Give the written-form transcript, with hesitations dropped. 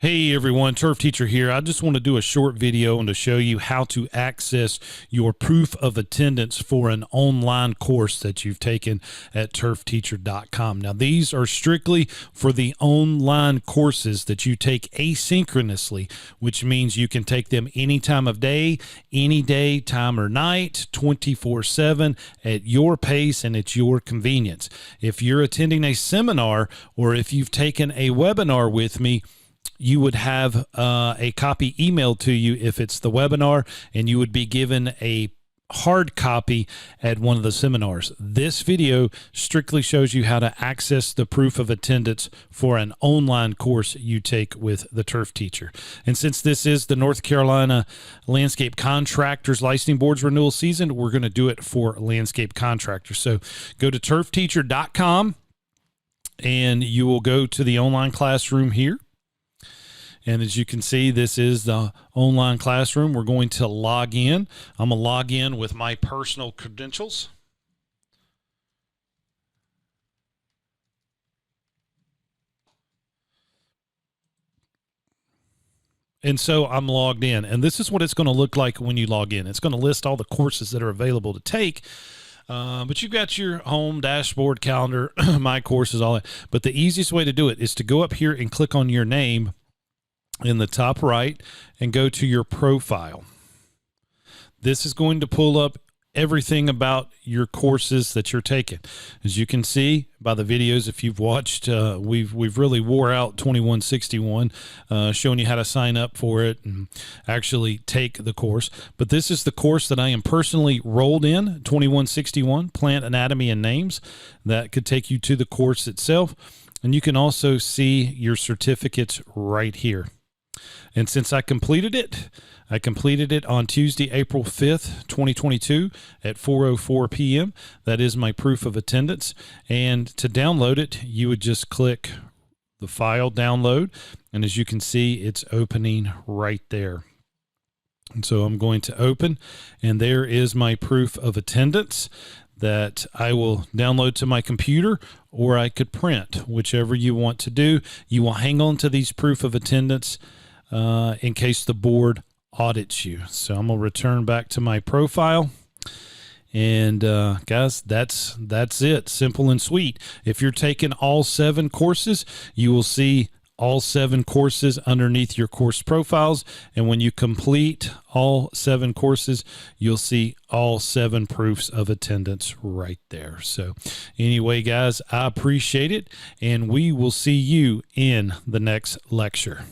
Hey everyone, Turf Teacher here. I just want to do a short video and to show you how to access your proof of attendance for an online course that you've taken at turfteacher.com. Now these are strictly for the online courses that you take asynchronously, which means you can take them any time of day, any day, time or night, 24/7 at your pace and at your convenience. If you're attending a seminar or if you've taken a webinar with me, you would have a copy emailed to you if it's the webinar, and you would be given a hard copy at one of the seminars. This video strictly shows you how to access the proof of attendance for an online course you take with the Turf Teacher. And since this is the North Carolina Landscape Contractors Licensing Board's renewal season, we're going to do it for landscape contractors. So go to turfteacher.com and you will go to the online classroom here. And as you can see, this is the online classroom. We're going to log in. I'm going to log in with my personal credentials. And so I'm logged in. And this is what it's going to look like when you log in. It's going to list all the courses that are available to take. But you've got your home dashboard, calendar, my courses, all that. But the easiest way to do it is to go up here and click on your name in the top right and go to your profile. This is going to pull up everything about your courses that you're taking. As you can see by the videos, if you've watched, we've really wore out 2161, showing you how to sign up for it and actually take the course. But this is the course that I am personally rolled in, 2161, Plant Anatomy and Names. That could take you to the course itself. And you can also see your certificates right here. And since I completed it on Tuesday, April 5th, 2022 at 4:04 p.m. That is my proof of attendance. And to download it, you would just click the file download. And as you can see, it's opening right there. And so I'm going to open, and there is my proof of attendance that I will download to my computer, or I could print, whichever you want to do. You will hang on to these proof of attendance in case the board audits you. So I'm going to return back to my profile. And guys, that's it. Simple and sweet. If you're taking all 7 courses, you will see all 7 courses underneath your course profiles. And when you complete all 7 courses, you'll see all 7 proofs of attendance right there. So anyway, guys, I appreciate it, and we will see you in the next lecture.